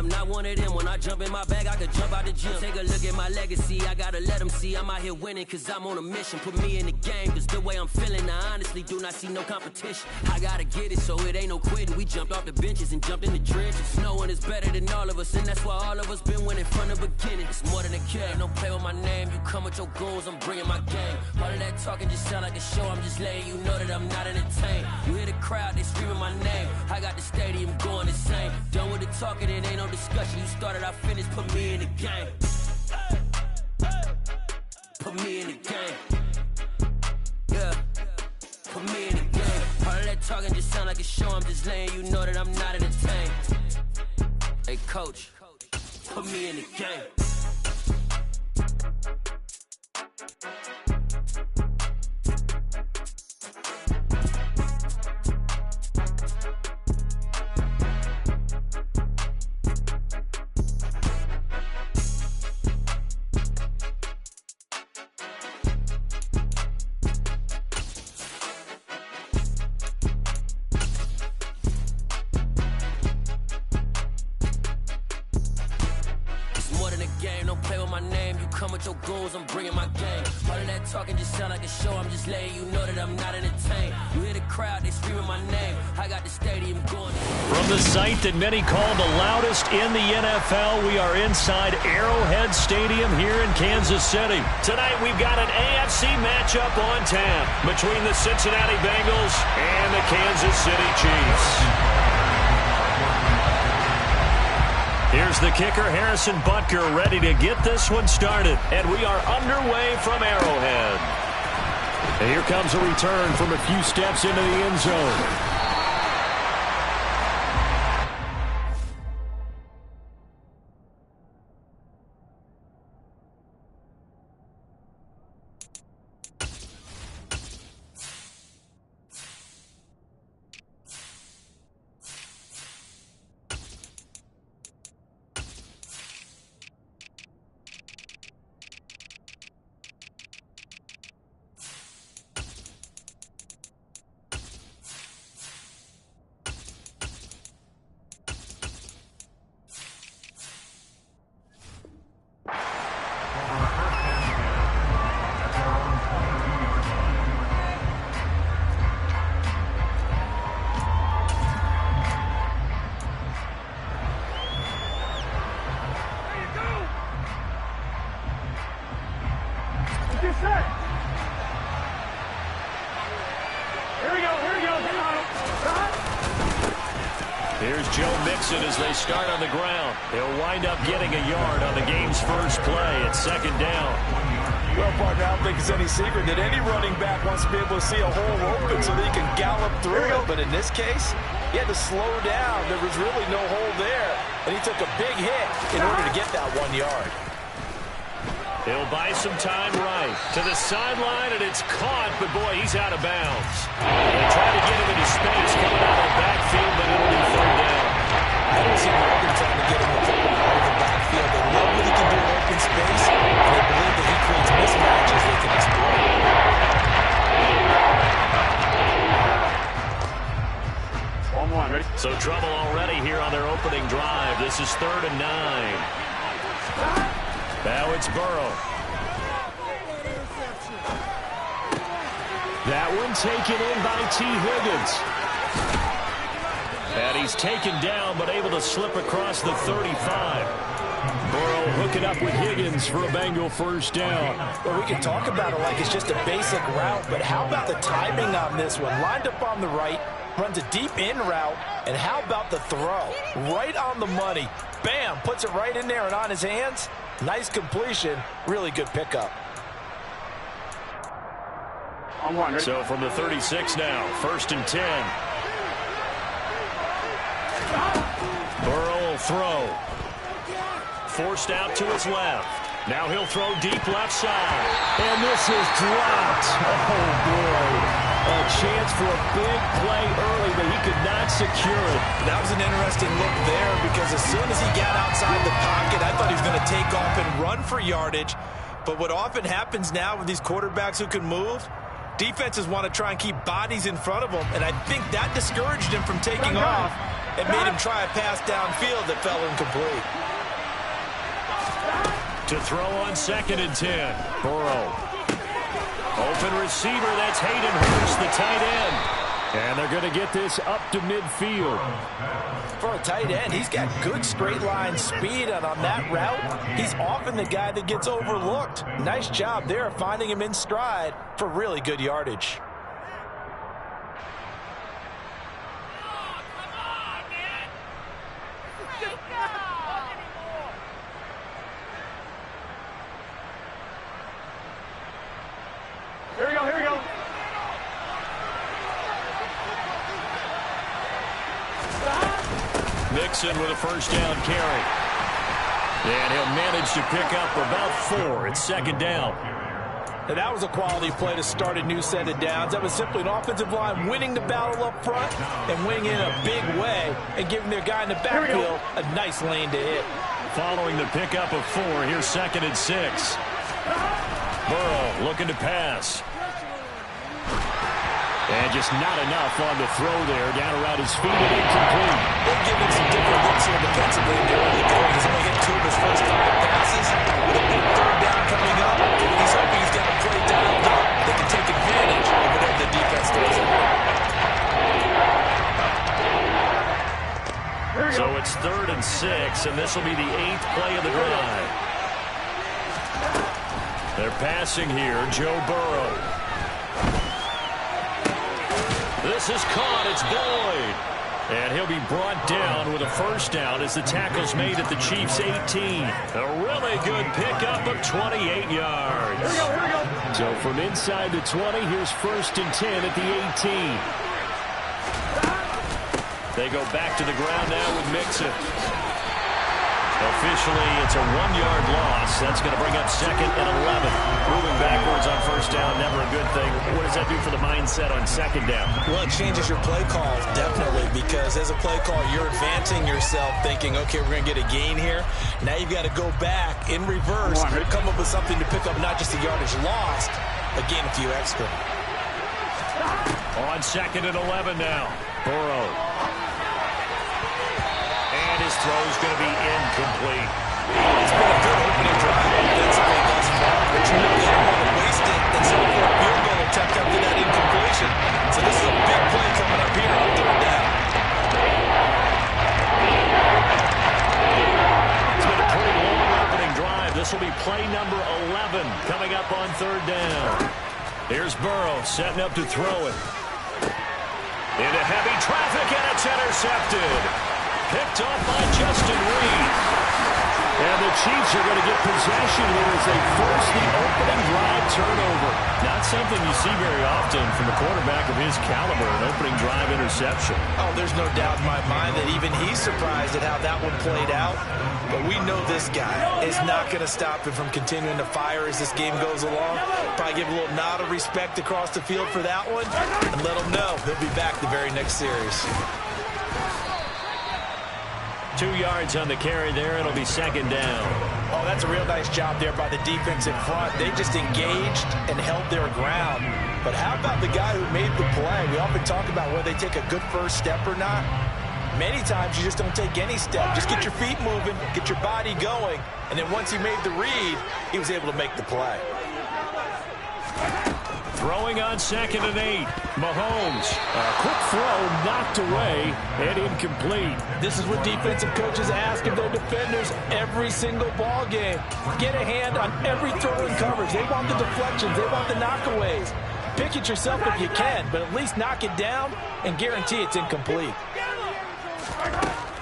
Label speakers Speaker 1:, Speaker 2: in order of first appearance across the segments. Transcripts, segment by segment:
Speaker 1: I'm not one of them. When I jump in my bag, I could jump out the gym. Take a look at my legacy, I gotta let them see I'm out here winning, cause I'm on a mission. Put me in the game, cause the way I'm feeling, I honestly do not see no competition. I gotta get it, so it ain't no quitting. We jumped off the benches and jumped in the trenches. No one is better than all of us, and that's why all of us been winning from the beginning. It's more than a care, don't play with my name. You come with your goons, I'm bringing my game. All of that talking just sound like a show, I'm just letting you know that I'm not entertained. You hear the crowd, they screaming my name. I got the stadium going insane. Done with the talking, it ain't no discussion. You started, I finished, put me in the game. Put me in the game. Yeah, put me in the game. All of that talking just sound like a show, I'm just letting you know that I'm not entertained. Hey coach, put me in the game. With your goals, I'm bringing my game. All of that talking just sound like a show, I'm just letting you know that I'm not entertained. You hear the crowd, they screaming my name. I got the stadium going.
Speaker 2: From the site that many call the loudest in the NFL, we are inside Arrowhead Stadium here in Kansas City. Tonight we've got an AFC matchup on tap between the Cincinnati Bengals and the Kansas City Chiefs. Here's the kicker, Harrison Butker, ready to get this one started. And we are underway from Arrowhead. And here comes a return from a few steps into the end zone. Here's Joe Mixon as they start on the ground. They'll wind up getting a yard on the game's first play at second down.
Speaker 3: Well, partner, I don't think it's any secret that any running back wants to be able to see a hole open so that he can gallop through it. But in this case, he had to slow down. There was really no hole there. And he took a big hit in order to get that 1 yard.
Speaker 2: He'll buy some time right to the sideline, and it's caught, but boy, he's out of bounds. They try to get him into space coming out of the backfield, but it'll be third down.
Speaker 3: I don't see Morgan trying to get him out of the backfield. They know what he can do in open space, and they believe that he creates mismatches they can exploit.
Speaker 2: So trouble already here on their opening drive. This is 3rd and 9. Now it's Burrow. That one taken in by T. Higgins. And he's taken down, but able to slip across the 35. Burrow hooking up with Higgins for a Bengal first down.
Speaker 3: Well, we can talk about it like it's just a basic route, but how about the timing on this one? Lined up on the right, runs a deep in route, and how about the throw? Right on the money. Bam, puts it right in there and on his hands. Nice completion, really good pickup.
Speaker 2: So from the 36 now, 1st and 10. Burrow will throw. Forced out to his left. Now he'll throw deep left side. And this is dropped. Oh, boy. A chance for a big play early, but he could not secure it.
Speaker 3: That was an interesting look there because as soon as he got outside the pocket, I thought he was going to take off and run for yardage. But what often happens now with these quarterbacks who can move, defenses want to try and keep bodies in front of them, and I think that discouraged him from taking off. and made him try a pass downfield that fell incomplete.
Speaker 2: To throw on 2nd and 10. Burrow. Open receiver, that's Hayden Hurst, the tight end. And they're going to get this up to midfield.
Speaker 3: For a tight end, he's got good straight line speed, and on that route, he's often the guy that gets overlooked. Nice job there finding him in stride for really good yardage.
Speaker 4: Here we go.
Speaker 2: Mixon with a first down carry. And he'll manage to pick up about 4. It's 2nd down.
Speaker 3: And that was a quality play to start a new set of downs. That was simply an offensive line winning the battle up front and winning in a big way and giving their guy in the backfield a nice lane to hit.
Speaker 2: Following the pickup of 4, here's 2nd and 6. Burrow looking to pass. And just not enough on the throw there. Down around his feet and incomplete.
Speaker 3: They've given some different looks here defensively in the early going. He's only hit 2 of his first 5 passes. With a big 3rd down coming up, he's hoping he's got a play dialed up. They can take advantage of whatever the defense does.
Speaker 2: So it's 3rd and 6, and this will be the 8th play of the drive. They're passing here, Joe Burrow. This is caught. It's Boyd. And he'll be brought down with a first down as the tackle's made at the Chiefs' 18. A really good pickup of 28 yards.
Speaker 4: Here we go.
Speaker 2: So from inside the 20, here's 1st and 10 at the 18. They go back to the ground now with Mixon. Officially, it's a 1-yard loss. That's going to bring up 2nd and 11. Moving backwards on first down, never a good thing. What does that do for the mindset on 2nd down?
Speaker 3: Well, it changes your play calls, definitely, because as a play call, you're advancing yourself thinking, okay, we're going to get a gain here. Now you've got to go back in reverse, come up with something to pick up not just the yardage lost, but gain a few extra.
Speaker 2: On 2nd and 11 now. Burrow. And his throw's going to be incomplete.
Speaker 3: It's been a good opening drive offensively thus far, but you know they don't want to waste it and settle for a field goal attempt after that incompletion. So this is a big play coming up here on 3rd down.
Speaker 2: It's been a pretty long opening drive. This will be play number 11 coming up on 3rd down. Here's Burrow setting up to throw it. Into heavy traffic, and it's intercepted. Picked off by Justin Reed. And the Chiefs are going to get possession here as they force the opening drive turnover. Not something you see very often from a quarterback of his caliber, an opening drive interception.
Speaker 3: Oh, there's no doubt in my mind that even he's surprised at how that one played out. But we know this guy is not going to stop him from continuing to fire as this game goes along. Probably give a little nod of respect across the field for that one and let him know he'll be back the very next series.
Speaker 2: 2 yards on the carry there. It'll be 2nd down.
Speaker 3: Oh, that's a real nice job there by the defense in front. They just engaged and held their ground. But how about the guy who made the play? We often talk about whether they take a good first step or not. Many times you just don't take any step. Just get your feet moving, get your body going, and then once he made the read, he was able to make the play.
Speaker 2: Throwing on 2nd and 8. Mahomes. A quick throw knocked away and incomplete.
Speaker 3: This is what defensive coaches ask of their defenders every single ball game. Get a hand on every throw in coverage. They want the deflections. They want the knockaways. Pick it yourself if you can, but at least knock it down and guarantee it's incomplete.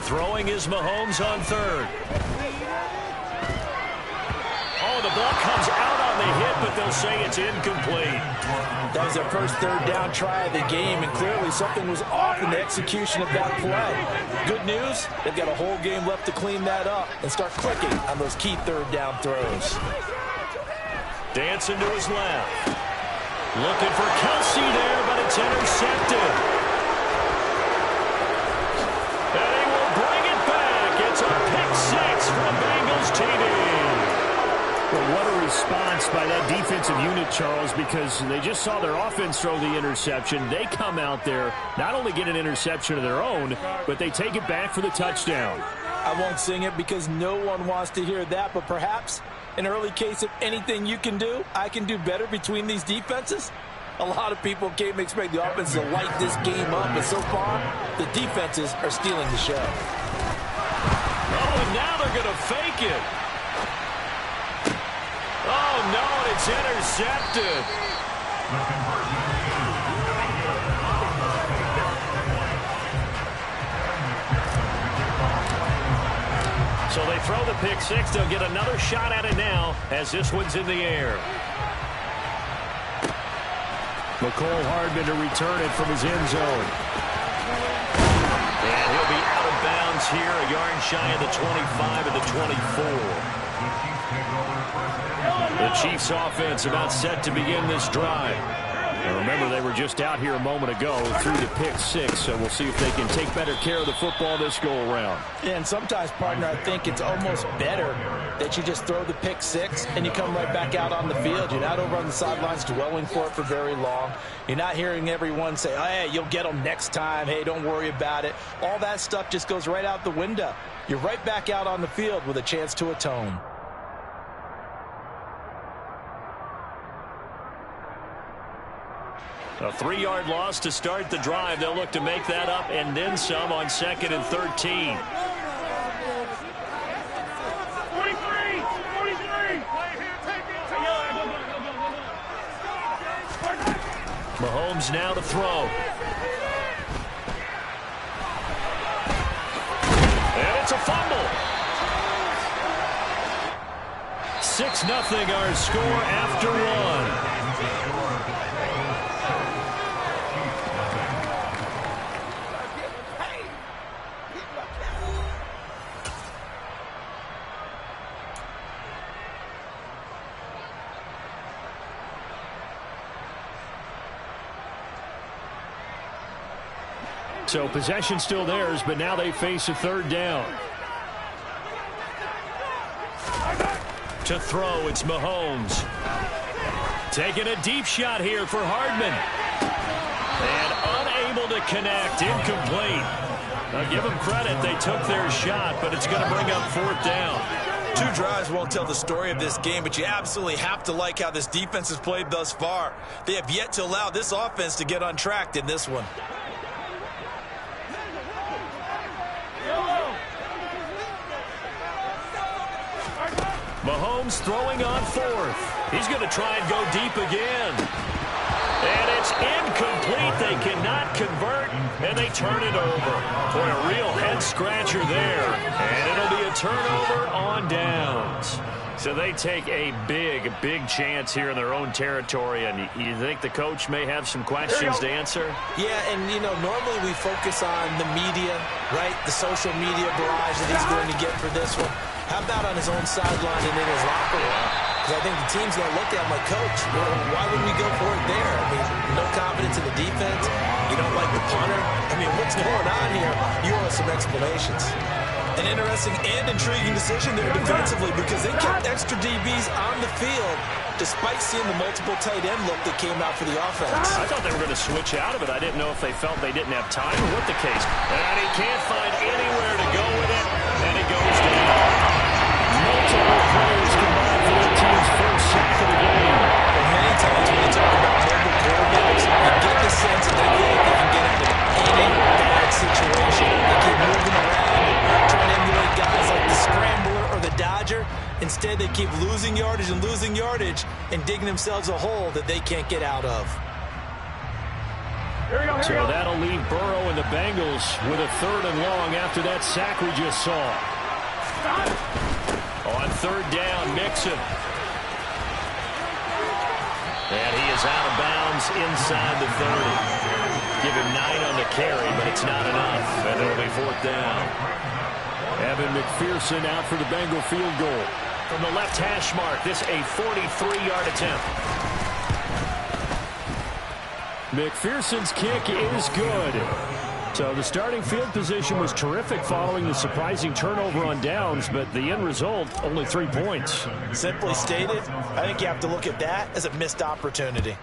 Speaker 2: Throwing is Mahomes on 3rd. Oh, the ball comes out on the hit, but they'll say it's incomplete.
Speaker 3: That was their first 3rd down try of the game, and clearly something was off in the execution of that play. Good news, they've got a whole game left to clean that up and start clicking on those key 3rd down throws.
Speaker 2: Dancing to his left. Looking for Kelsey there, but it's intercepted. And he will bring it back. It's a pick 6 from Bengals TV. Well, what a response by that defensive unit, Charles, because they just saw their offense throw the interception. They come out there, not only get an interception of their own, but they take it back for the touchdown.
Speaker 3: I won't sing it because no one wants to hear that, but perhaps an early case of anything you can do, I can do better between these defenses. A lot of people came expect the offense to light this game up, but so far, the defenses are stealing the show.
Speaker 2: Oh, and now they're going to fake it. Oh, no, it's intercepted. So they throw the pick six. They'll get another shot at it now as this one's in the air. McCole Hardman to return it from his end zone. And he'll be out of bounds here, a yard shy of the 25 and the 24. The Chiefs offense about set to begin this drive. And remember, they were just out here a moment ago through the pick six, so we'll see if they can take better care of the football this go-around.
Speaker 3: Yeah, and sometimes, partner, I think it's almost better that you just throw the pick six and you come right back out on the field. You're not over on the sidelines dwelling for it for very long. You're not hearing everyone say, oh, hey, you'll get them next time. Hey, don't worry about it. All that stuff just goes right out the window. You're right back out on the field with a chance to atone.
Speaker 2: A 3-yard loss to start the drive. They'll look to make that up and then some on 2nd and 13.
Speaker 4: 43.
Speaker 2: Mahomes now to throw. And it's a fumble. 6-0 our score after one. So possession still theirs, but now they face a 3rd down. To throw, it's Mahomes. Taking a deep shot here for Hardman. And unable to connect, incomplete. Now give them credit, they took their shot, but it's going to bring up 4th down.
Speaker 5: 2 drives won't tell the story of this game, but you absolutely have to like how this defense has played thus far. They have yet to allow this offense to get untracked in this one.
Speaker 2: Mahomes throwing on 4th. He's going to try and go deep again. And it's incomplete. They cannot convert, and they turn it over. Boy, a real head-scratcher there. And it'll be a turnover on downs. So they take a big chance here in their own territory, and you think the coach may have some questions to answer?
Speaker 3: Yeah, and, you know, normally we focus on the media, right? The social media barrage that he's going to get for this one. How about on his own sideline and in his locker room? Because I think the team's going to look at him like, Coach, why would we go for it there? I mean, no confidence in the defense. You don't like the punter. I mean, what's going on here? You owe us some explanations.
Speaker 5: An interesting and intriguing decision there defensively because they kept extra DBs on the field despite seeing the multiple tight end look that came out for the offense.
Speaker 2: I thought they were going to switch out of it. I didn't know if they felt they didn't have time or what the case. And he can't find anywhere to go with it, and it goes down. Multiple players combined for their team's first sack of the game.
Speaker 5: And many times when you talk about mobile quarterbacks, you get the sense that they feel like they can get out of any bad situation. They keep moving around, trying to emulate guys like the Scrambler or the Dodger. Instead, they keep losing yardage and digging themselves a hole that they can't get out of.
Speaker 2: So that'll leave Burrow and the Bengals with a 3rd and long after that sack we just saw. On 3rd down, Mixon. And he is out of bounds inside the 30. Give him 9 on the carry, but it's not enough. And it'll be 4th down. Evan McPherson out for the Bengal field goal. From the left hash mark, this a 43-yard attempt. McPherson's kick is good. So the starting field position was terrific following the surprising turnover on downs, but the end result, only 3 points.
Speaker 3: Simply stated, I think you have to look at that as a missed opportunity.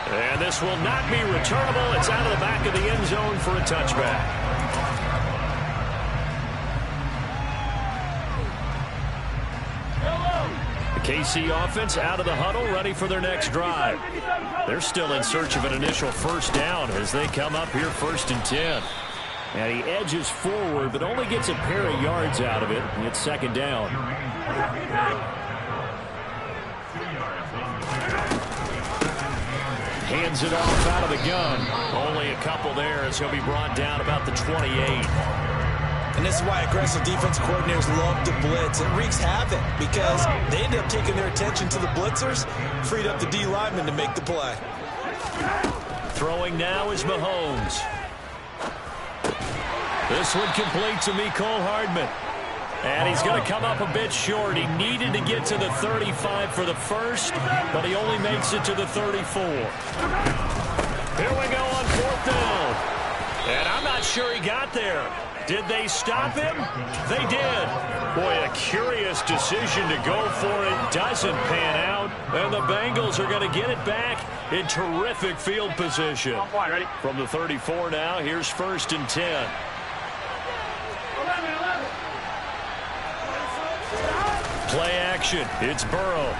Speaker 2: And this will not be returnable. It's out of the back of the end zone for a touchback. KC offense out of the huddle, ready for their next drive. They're still in search of an initial first down as they come up here 1st and 10. And he edges forward, but only gets a pair of yards out of it. And it's 2nd down. Hands it off out of the gun. Only a couple there as he'll be brought down about the 28.
Speaker 3: And this is why aggressive defense coordinators love to blitz. It wreaks havoc because they end up taking their attention to the blitzers, freed up the D lineman to make the play.
Speaker 2: Throwing now is Mahomes. This one complete to Mecole Hardman. And he's going to come up a bit short. He needed to get to the 35 for the first, but he only makes it to the 34. Here we go on 4th down. And I'm not sure he got there. Did they stop him? They did. Boy, a curious decision to go for it. Doesn't pan out. And the Bengals are going to get it back in terrific field position. From the 34 now, here's 1st and 10. Play action. It's Burrow.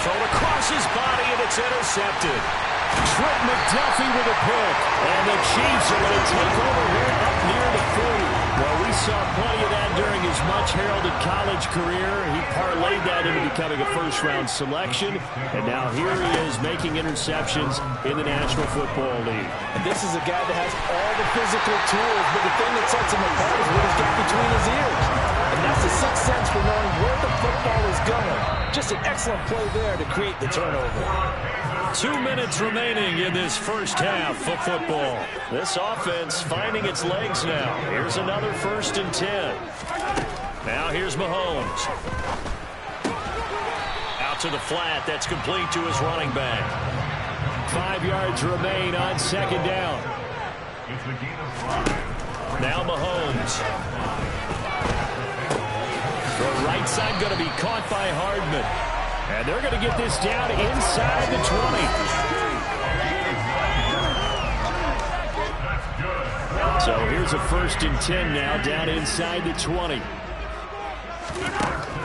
Speaker 2: Thrown across his body, and it's intercepted. Trent McDuffie with a pick. And the Chiefs are going to take over here up near the 40. Well, we saw plenty of that during his much-heralded college career. He parlayed that into becoming a first-round selection. And now here he is making interceptions in the National Football League.
Speaker 3: And this is a guy that has all the physical tools, but the thing that sets him apart is what he's got between his ears. And that's the sixth sense for knowing where the football is going. Just an excellent play there to create the turnover.
Speaker 2: 2 minutes remaining in this first half of football. This offense finding its legs now. Here's another 1st and 10. Now here's Mahomes. Out to the flat. That's complete to his running back. 5 yards remain on 2nd down. Now Mahomes. The right side going to be caught by Hardman. And they're going to get this down inside the 20. So here's a 1st and 10 now down inside the 20.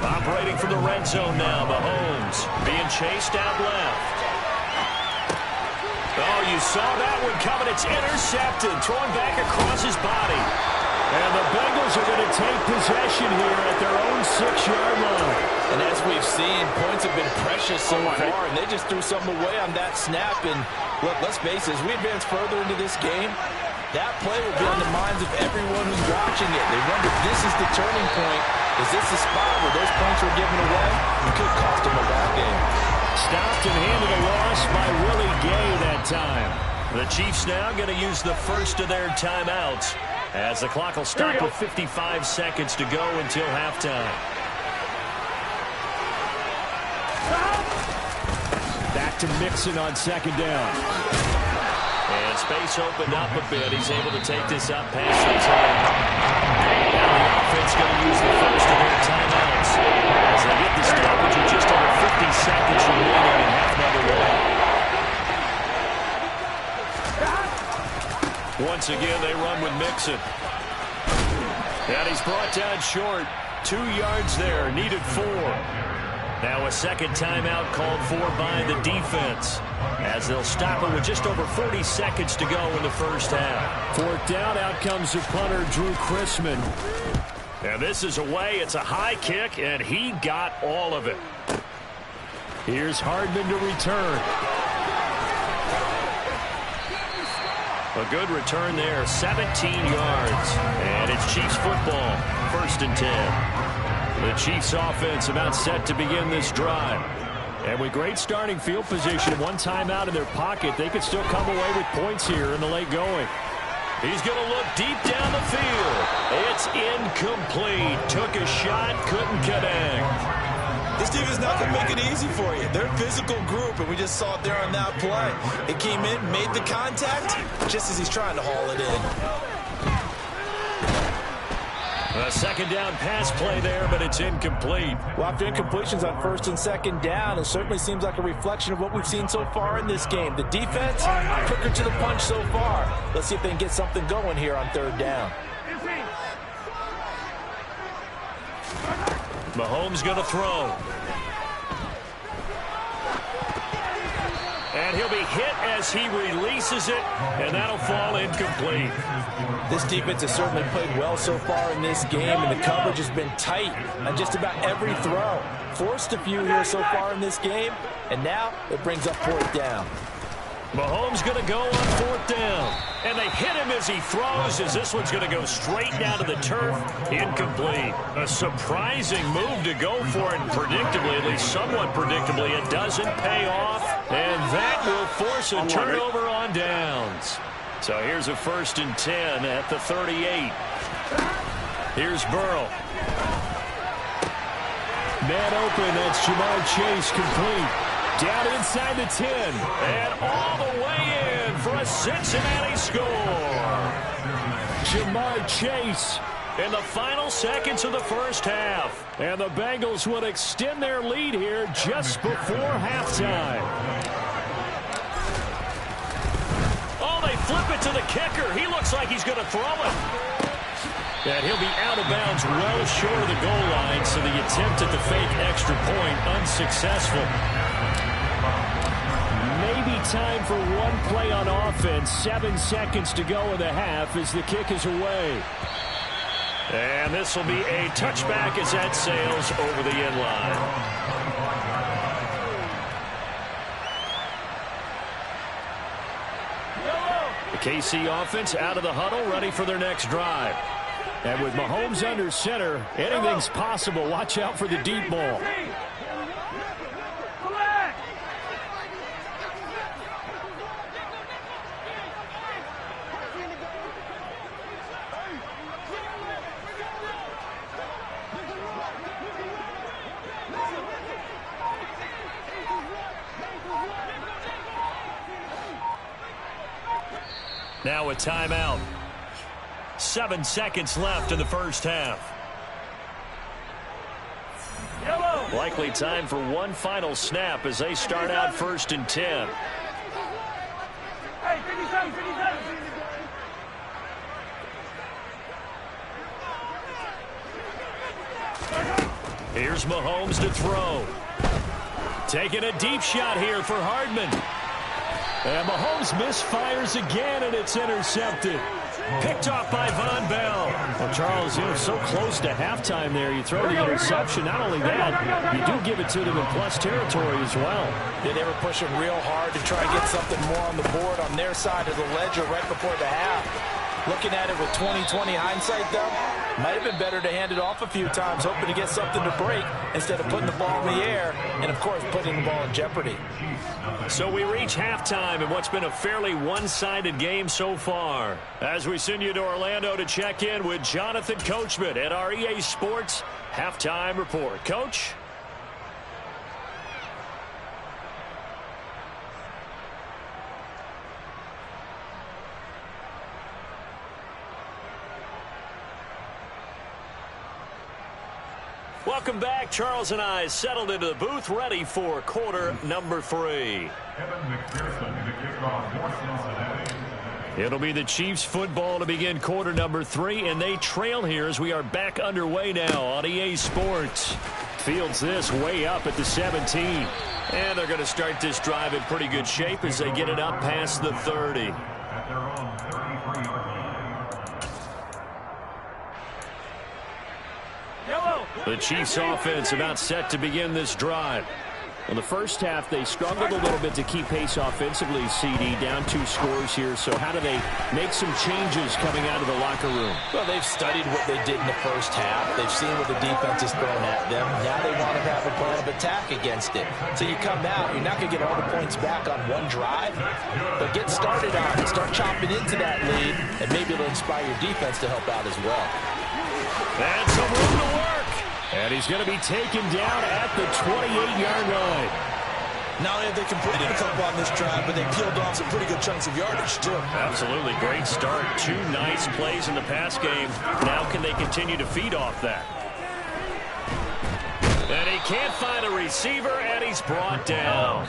Speaker 2: Operating from the red zone now, Mahomes being chased out left. Oh, you saw that one coming. It's intercepted, throwing back across his body. And the Bengals are going to take possession here at their own 6-yard line.
Speaker 3: And as we've seen, points have been precious so far, and they just threw something away on that snap. And look, let's face it, as we advance further into this game, that play will be on the minds of everyone who's watching it. They wonder if this is the turning point. Is this the spot where those points were given away? It could cost them a ball game.
Speaker 2: Stopped and handed a loss by Willie Gay that time. The Chiefs now going to use the first of their timeouts, as the clock will stop with 55 seconds to go until halftime. Back to Mixon on 2nd down. And space opened up a bit. He's able to take this up past the 10. Now the offense going to use the first of their timeouts as they get the stoppage with just over 50 seconds remaining in half number 1. Once again, they run with Mixon. And he's brought down short. 2 yards there, needed 4. Now a second timeout called for by the defense, as they'll stop it with just over 40 seconds to go in the first half. 4th down, out comes the punter, Drew Chrisman. And this is away. It's a high kick, and he got all of it. Here's Hardman to return. A good return there, 17 yards. And it's Chiefs football, 1st and 10. The Chiefs offense about set to begin this drive. And with great starting field position, one timeout in their pocket, they could still come away with points here in the late going. He's going to look deep down the field. It's incomplete. Took a shot, couldn't connect.
Speaker 5: This defense is not going to make it easy for you. They're a physical group, and we just saw it there on that play. It came in, made the contact, just as he's trying to haul it in.
Speaker 2: A second down pass play there, but it's incomplete.
Speaker 3: Well, after incompletions on first and second down, it certainly seems like a reflection of what we've seen so far in this game. The defense, quicker to the punch so far. Let's see if they can get something going here on third down.
Speaker 2: Mahomes going to throw. And he'll be hit as he releases it, and that'll fall incomplete.
Speaker 3: This defense has certainly played well so far in this game, and the coverage has been tight on just about every throw. Forced a few here so far in this game, and now it brings up fourth down.
Speaker 2: Mahomes going to go on fourth down. And they hit him as he throws, as this one's going to go straight down to the turf. Incomplete. A surprising move to go for it, predictably, at least somewhat predictably. It doesn't pay off, and that will force a turnover on downs. So here's a 1st and 10 at the 38. Here's Burrow. Man open, that's Ja'Marr Chase, complete. Down inside the 10, and all the way in for a Cincinnati score. Ja'Marr Chase in the final seconds of the first half. And the Bengals would extend their lead here just before halftime. Oh, they flip it to the kicker. He looks like he's going to throw it. And he'll be out of bounds well short of the goal line, so the attempt at the fake extra point unsuccessful. Maybe time for one play on offense. 7 seconds to go in the half as the kick is away. And this will be a touchback as that sails over the end line. The KC offense out of the huddle, ready for their next drive. And with Mahomes under center, anything's possible. Watch out for the deep ball. Now a timeout. 7 seconds left in the first half. Likely time for one final snap as they start out 1st and 10. Here's Mahomes to throw. Taking a deep shot here for Hardman. And Mahomes misfires again, and it's intercepted. Picked off by Von Bell. Well, Charles, so close to halftime there. You throw the interception. Not only that, you do give it to them in plus territory as well.
Speaker 3: Yeah, they were pushing real hard to try to get something more on the board on their side of the ledger right before the half. Looking at it with 20/20 hindsight, though, might have been better to hand it off a few times, hoping to get something to break instead of putting the ball in the air and, of course, putting the ball in jeopardy.
Speaker 2: So we reach halftime in what's been a fairly one-sided game so far. As we send you to Orlando to check in with Jonathan Coachman at our EA Sports Halftime Report. Coach? Welcome back. Charles and I settled into the booth, ready for quarter number 3. It'll be the Chiefs football to begin quarter number 3, and they trail here as we are back underway now on EA Sports. Fields this way up at the 17. And they're going to start this drive in pretty good shape as they get it up past the 30. The Chiefs offense about set to begin this drive. In the first half, they struggled a little bit to keep pace offensively, CD, down 2 scores here. So how do they make some changes coming out of the locker room?
Speaker 3: Well, they've studied what they did in the first half. They've seen what the defense has thrown at them. Now they want to have a plan of attack against it. So you come out, you're not going to get all the points back on one drive, but get started on it. Start chopping into that lead, and maybe it'll inspire your defense to help out as well.
Speaker 2: And some room to work. And he's going to be taken down at the 28-yard line.
Speaker 5: Not only have they completed a couple on this drive, but they peeled off some pretty good chunks of yardage, too.
Speaker 2: Absolutely. Great start. 2 nice plays in the pass game. Now can they continue to feed off that? And he can't find a receiver, and he's brought down.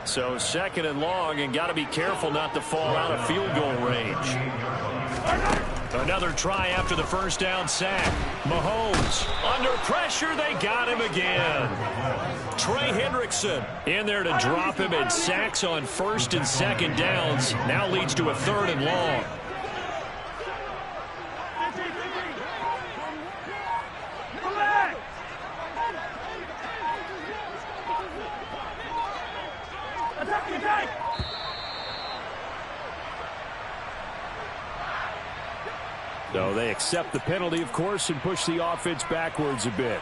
Speaker 2: So 2nd and long, and got to be careful not to fall out of field goal range. Another try after the first down sack. Mahomes under pressure. They got him again. Trey Hendrickson in there to drop him, and sacks on 1st and 2nd downs. Now leads to a 3rd and long. So they accept the penalty, of course, and push the offense backwards a bit.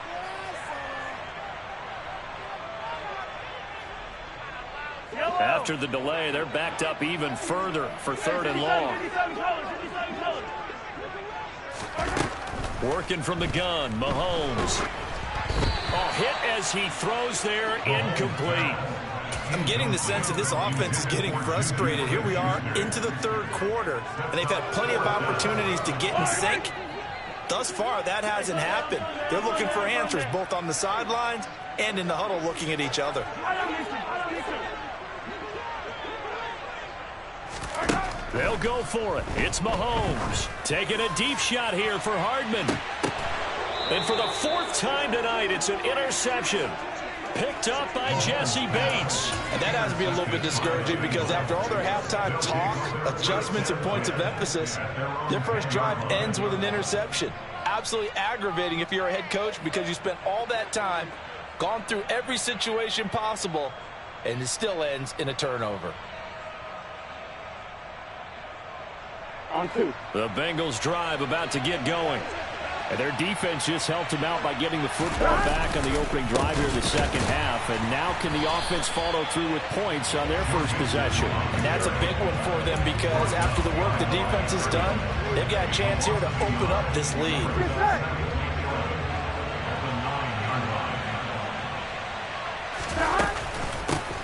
Speaker 2: After the delay, they're backed up even further for 3rd and long. Working from the gun, Mahomes. Hit as he throws there, incomplete.
Speaker 5: I'm getting the sense that this offense is getting frustrated. Here we are into the 3rd quarter, and they've had plenty of opportunities to get in sync. Thus far, that hasn't happened. They're looking for answers both on the sidelines and in the huddle looking at each other.
Speaker 2: They'll go for it. It's Mahomes taking a deep shot here for Hardman. And for the 4th time tonight, it's an interception. Picked up by Jesse Bates.
Speaker 5: And that has to be a little bit discouraging because after all their halftime talk, adjustments, and points of emphasis, their first drive ends with an interception. Absolutely aggravating if you're a head coach because you spent all that time, gone through every situation possible, and it still ends in a turnover.
Speaker 4: On 2.
Speaker 2: The Bengals drive about to get going. And their defense just helped them out by getting the football back on the opening drive here in the 2nd half. And now can the offense follow through with points on their first possession?
Speaker 5: And that's a big one for them because after the work the defense has done, they've got a chance here to open up this lead.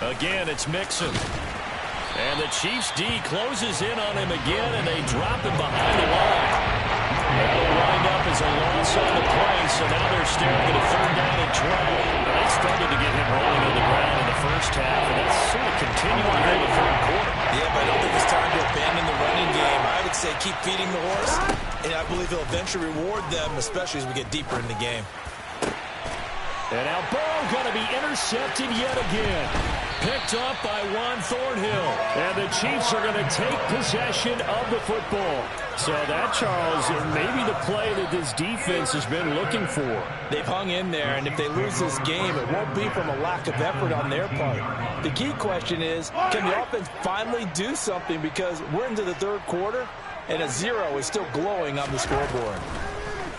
Speaker 2: Again, it's Mixon. And the Chiefs D closes in on him again, and they drop him behind the line. That'll wind up as a loss on the play, so now they're staring at a 3rd down and 12. They struggled to get him rolling on the ground in the first half, and that's sort of continuing here in the 3rd quarter.
Speaker 5: Yeah, but I don't think it's time to abandon the running game. I would say keep feeding the horse, and I believe he'll eventually reward them, especially as we get deeper in the game.
Speaker 2: And now Burrow going to be intercepted yet again. Picked up by Juan Thornhill. And the Chiefs are going to take possession of the football. So that, Charles, may be the play that this defense has been looking for.
Speaker 5: They've hung in there, and if they lose this game, it won't be from a lack of effort on their part. The key question is, can the offense finally do something? Because we're into the 3rd quarter, and a 0 is still glowing on the scoreboard.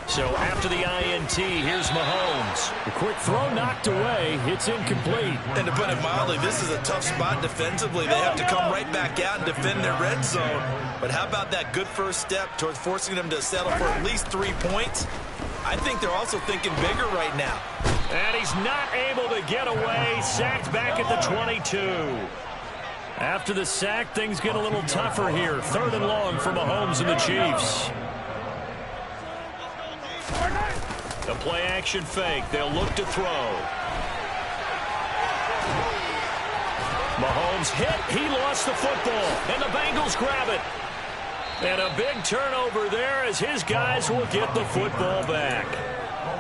Speaker 2: So after the INT, here's Mahomes. A quick throw knocked away. It's incomplete.
Speaker 5: And to put it mildly, this is a tough spot defensively. They have to come right back out and defend their red zone. But how about that good first step towards forcing them to settle for at least 3 points? I think they're also thinking bigger right now.
Speaker 2: And he's not able to get away. Sacked back at the 22. After the sack, things get a little tougher here. 3rd and long for Mahomes and the Chiefs. The play-action fake. They'll look to throw. Mahomes hit. He lost the football. And the Bengals grab it. And a big turnover there as his guys will get the football back.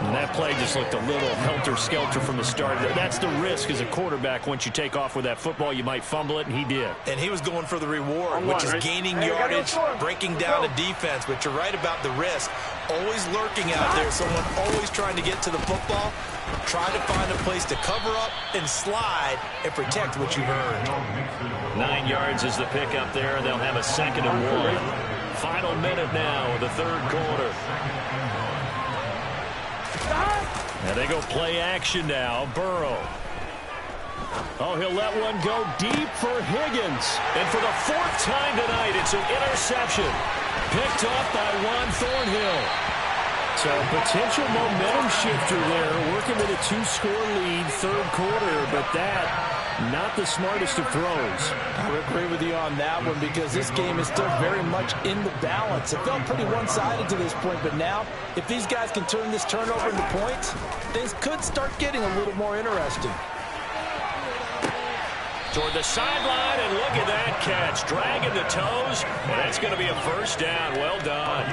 Speaker 2: And that play just looked a little helter-skelter from the start. That's the risk as a quarterback. Once you take off with that football, you might fumble it, and he did.
Speaker 5: And he was going for the reward, which is gaining yardage, breaking down a defense. But you're right about the risk. Always lurking out there, someone always trying to get to the football. Try to find a place to cover up and slide and protect what you've earned.
Speaker 2: 9 yards is the pickup there. They'll have a 2nd and 1. Final minute now of the 3rd quarter. And they go play action now. Burrow. Oh, he'll let one go deep for Higgins. And for the 4th time tonight, it's an interception. Picked off by Juan Thornhill. So potential momentum shifter there, working with a 2-score lead, third quarter, but that, not the smartest of throws.
Speaker 3: I would agree with you on that one because this game is still very much in the balance. It felt pretty one-sided to this point, but now, if these guys can turn this turnover into points, things could start getting a little more interesting.
Speaker 2: Toward the sideline, and look at that catch. Dragging the toes, and that's going to be a first down. Well done.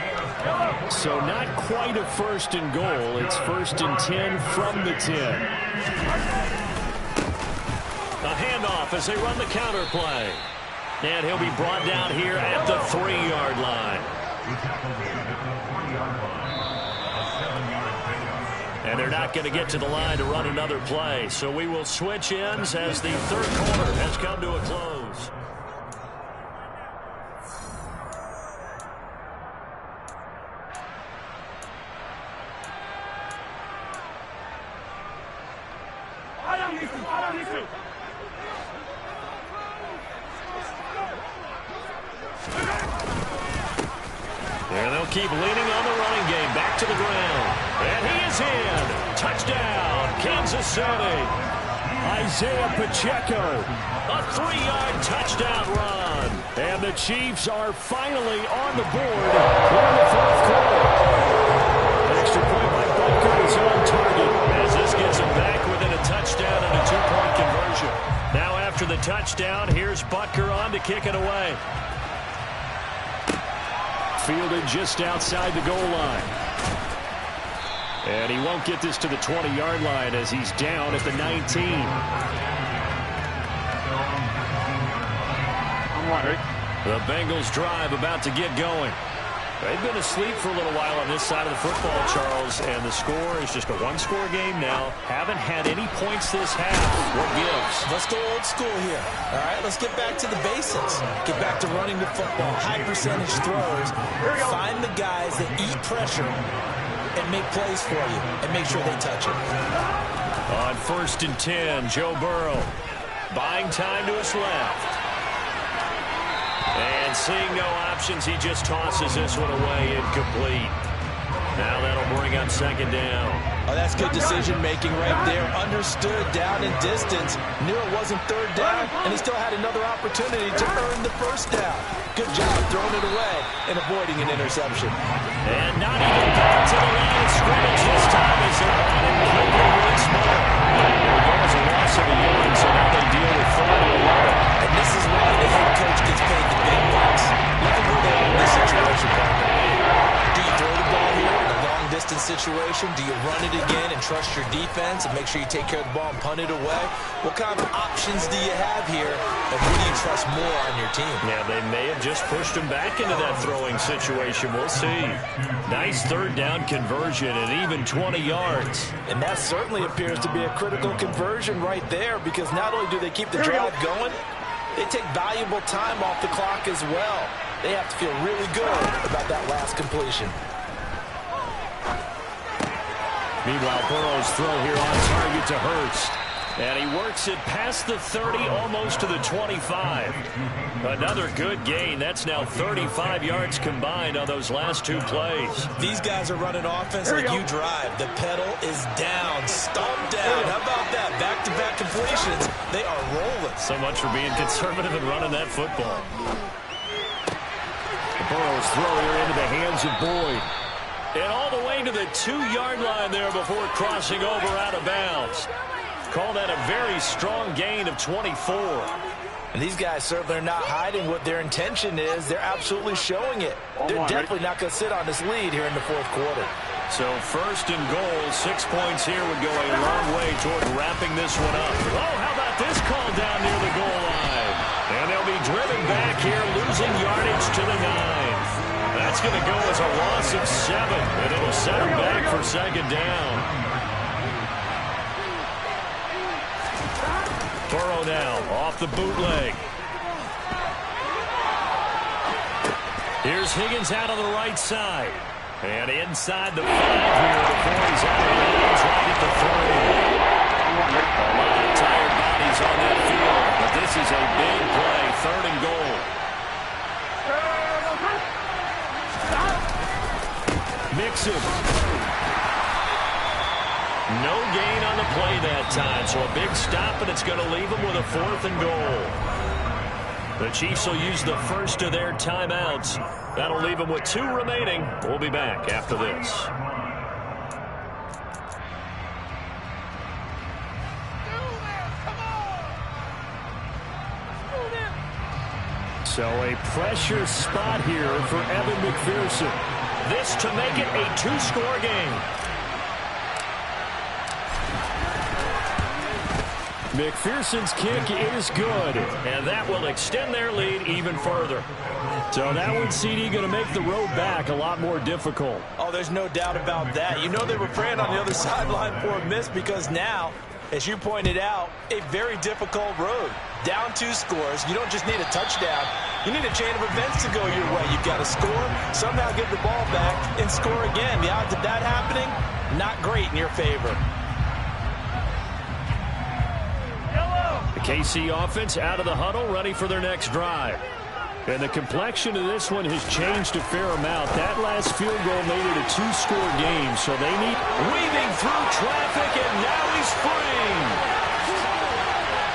Speaker 2: So not quite a first and goal. It's 1st and 10 from the 10. A handoff as they run the counter play. And he'll be brought down here at the 3-yard line. And they're not going to get to the line to run another play. So we will switch ends as the third quarter has come to a close. And they'll keep leaning on the running game. Back to the ground. And he is in. Touchdown, Kansas City. Isaiah Pacheco. A 3-yard touchdown run. And the Chiefs are finally on the board in the fourth quarter. Extra point by Butker is on target as this gets him back within a touchdown and a 2-point conversion. Now after the touchdown, here's Butker on to kick it away. Fielded just outside the goal line. And he won't get this to the 20-yard line as he's down at the 19. The Bengals drive about to get going. They've been asleep for a little while on this side of the football, Charles, and the score is just a 1-score game now. Haven't had any points this half. What gives?
Speaker 3: Let's go old school here. All right, let's get back to the basics. Get back to running the football, high percentage throws. Find the guys that eat pressure and make plays for you and make sure they touch it.
Speaker 2: On 1st and 10, Joe Burrow buying time to his left. And seeing no options, he just tosses this one away incomplete. Now that'll bring up 2nd down.
Speaker 3: Oh, that's good decision-making right there. Understood down in distance. Knew it wasn't 3rd down, and he still had another opportunity to earn the 1st down. Good job throwing it away and avoiding an interception.
Speaker 2: And not even back to the line of scrimmage this time as they're on it quickly once more. There goes a loss of a yard, so now they deal with 3rd and 11.
Speaker 3: And this is why the head coach gets paid the big bucks. Look at who they are in this situation, partner. Do you throw the ball here in a long-distance situation? Do you run it again and trust your defense and make sure you take care of the ball and punt it away? What kind of options do you have here, and who do you trust more on your team?
Speaker 2: Yeah, they may have just pushed him back into that throwing situation. We'll see. Nice 3rd down conversion and even 20 yards.
Speaker 3: And that certainly appears to be a critical conversion right there because not only do they keep the drive going, they take valuable time off the clock as well. They have to feel really good about that last completion.
Speaker 2: Meanwhile, Burrow's throw here on target to Hurst. And he works it past the 30, almost to the 25. Another good gain. That's now 35 yards combined on those last 2 plays.
Speaker 3: These guys are running offense like you drive. The pedal is down, stomp down. How about that? Back-to-back completions. They are rolling.
Speaker 2: So much for being conservative and running that football. Burrow's throw here into the hands of Boyd. And all the way to the 2-yard line there before crossing over out of bounds. Call that a very strong gain of 24.
Speaker 3: And these guys certainly are not hiding what their intention is. They're absolutely showing it. They're definitely not going to sit on this lead here in the 4th quarter.
Speaker 2: So 1st and goal, 6 points here would go a long way toward wrapping this one up. Oh, how about this call down near the goal line? And they'll be driven back here, losing yardage to the 9. That's going to go as a loss of 7, and it'll set them back for 2nd down. Burrow now off the bootleg. Here's Higgins out on the right side. And inside the 5 here before he's out of bounds right at the 3. A lot of tired bodies on that field, but this is a big play, 3rd and goal. Mixon No gain on the play that time, so a big stop, and it's going to leave them with a 4th and goal. The Chiefs will use the first of their timeouts. That'll leave them with 2 remaining. We'll be back after this. So a pressure spot here for Evan McPherson. This to make it a 2-score game. McPherson's kick is good, and that will extend their lead even further. So that one, CD, going to make the road back a lot more difficult.
Speaker 3: Oh, there's no doubt about that. You know they were praying on the other sideline for a miss because now, as you pointed out, a very difficult road. Down 2 scores. You don't just need a touchdown. You need a chain of events to go your way. You've got to score, somehow get the ball back, and score again. The odds of that happening, not great in your favor.
Speaker 2: The KC offense out of the huddle, ready for their next drive. And the complexion of this one has changed a fair amount. That last field goal made it a 2-score game, so they need weaving through traffic, and now he's free.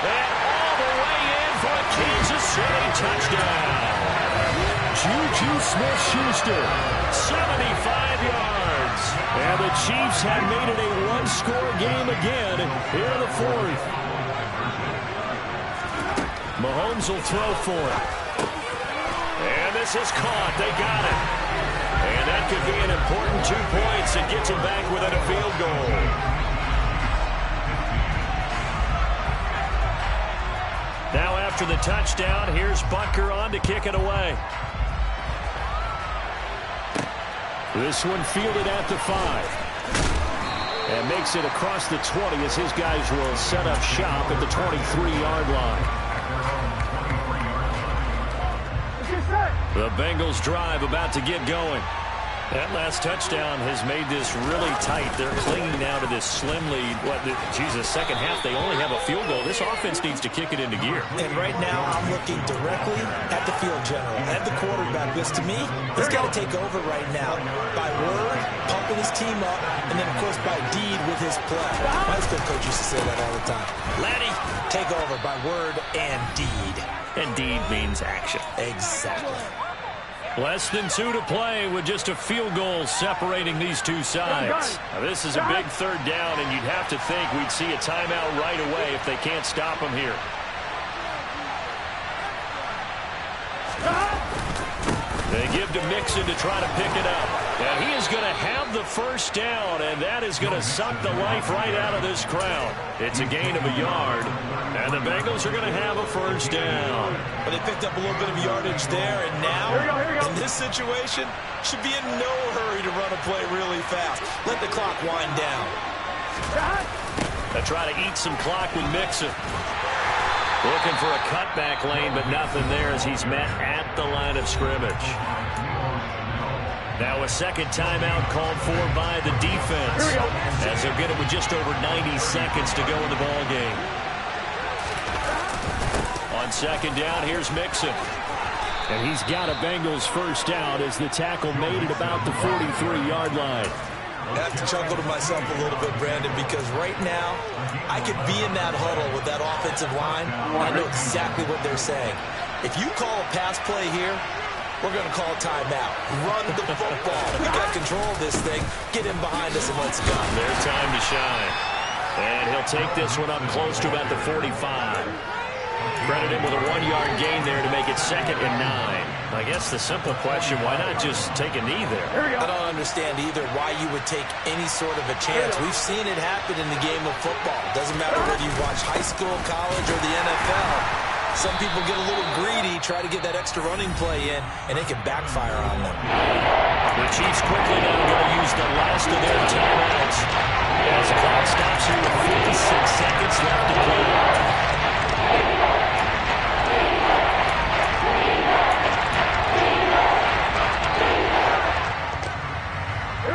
Speaker 2: And all the way in for a Kansas City touchdown. Juju Smith-Schuster, 75 yards. And the Chiefs have made it a 1-score game again here in the 4th. Mahomes will throw for it. And this is caught. They got it. And that could be an important 2 points. It gets them back within a field goal. Now after the touchdown, here's Butker on to kick it away. This one fielded at the 5. And makes it across the 20 as his guys will set up shop at the 23-yard line. The Bengals drive about to get going. That last touchdown has made this really tight. They're clinging now to this slim lead. Second half, they only have a field goal. This offense needs to kick it into gear.
Speaker 3: And right now, I'm looking directly at the field general, at the quarterback. Because to me, he's got to take over right now. By word, pumping his team up, and then, of course, by deed with his play. My high school coach used to say that all the time. Laddie, take over by word and deed.
Speaker 2: And deed means action.
Speaker 3: Exactly.
Speaker 2: Less than 2 to play with just a field goal separating these 2 sides. Now, this is a big 3rd down, and you'd have to think we'd see a timeout right away if they can't stop them here. They give to Mixon to try to pick it up. Now he is going to have the first down, and that is going to suck the life right out of this crowd. It's a gain of a yard, and the Bengals are going to have a first down.
Speaker 3: But they picked up a little bit of yardage there, and now, in this situation, should be in no hurry to run a play really fast. Let the clock wind down.
Speaker 2: They try to eat some clock with Mixon. Looking for a cutback lane, but nothing there as he's met at the line of scrimmage. Now a second timeout called for by the defense, as they'll get it with just over 90 seconds to go in the ball game. On second down, here's Mixon. And he's got a Bengals first down as the tackle made it about the 43-yard line.
Speaker 3: I have to chuckle to myself a little bit, Brandon, because right now, I could be in that huddle with that offensive line. I know exactly what they're saying. If you call a pass play here, we're going to call a timeout. Run the football. We got control of this thing. Get in behind us and let's go.
Speaker 2: Their time to shine. And he'll take this one up close to about the 45. Credit him with a 1-yard gain there to make it 2nd and 9. I guess the simple question, why not just take a knee there?
Speaker 3: I don't understand either why you would take any sort of a chance. We've seen it happen in the game of football. Doesn't matter whether you watch high school, college, or the NFL. Some people get a little greedy, try to get that extra running play in, and it can backfire on them.
Speaker 2: The Chiefs quickly now going to use the last of their timeouts as the clock stops here with 56 seconds left to play.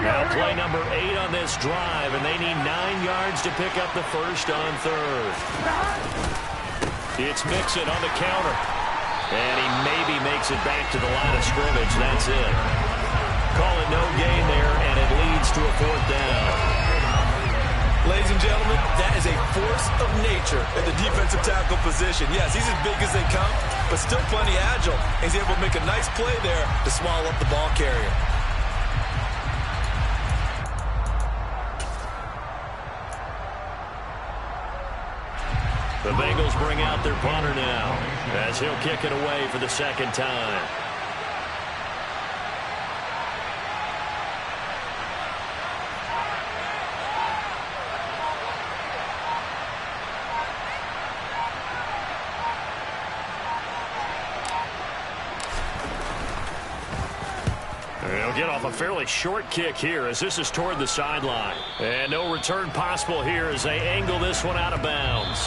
Speaker 2: Now play number 8 on this drive, and they need 9 yards to pick up the first on 3rd. It's Mixon on the counter. And he maybe makes it back to the line of scrimmage. That's it. Call it no gain there, and it leads to a 4th down.
Speaker 5: Ladies and gentlemen, that is a force of nature at the defensive tackle position. Yes, he's as big as they come, but still plenty agile. He's able to make a nice play there to swallow up the ball carrier.
Speaker 2: The Bengals bring out their punter now as he'll kick it away for the second time. He'll get off a fairly short kick here as this is toward the sideline. And no return possible here as they angle this one out of bounds.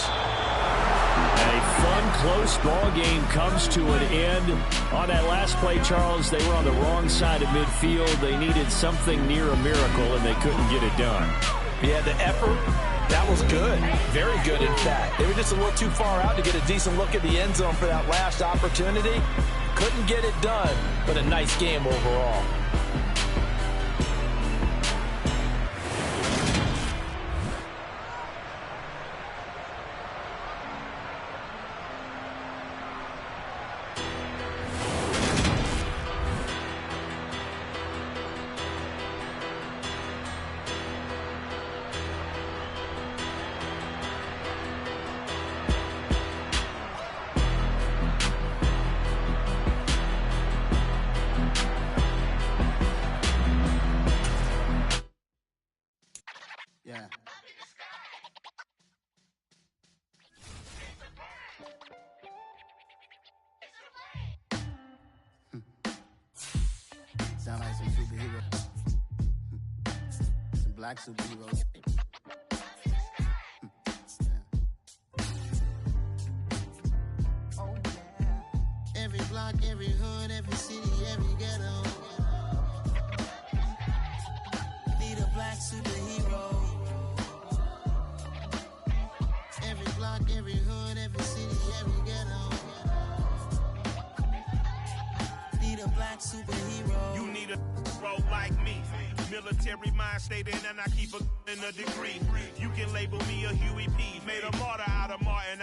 Speaker 2: A fun, close ball game comes to an end. On that last play, Charles, they were on the wrong side of midfield. They needed something near a miracle, and they couldn't get it done.
Speaker 3: Yeah, the effort, that was good. Very good, in fact. They were just a little too far out to get a decent look at the end zone for that last opportunity. Couldn't get it done, but a nice game overall.
Speaker 6: Yeah. Sound like some superheroes. Some black superheroes. Oh, yeah. Every block, every hood, every city, every ghetto. Need a black superhero. Every block, every hood, every city, every ghetto. Need a black superhero.
Speaker 7: You need a bro like me. Military mind state and I keep a degree. You can label me a Huey P. Made a martyr out of Martin.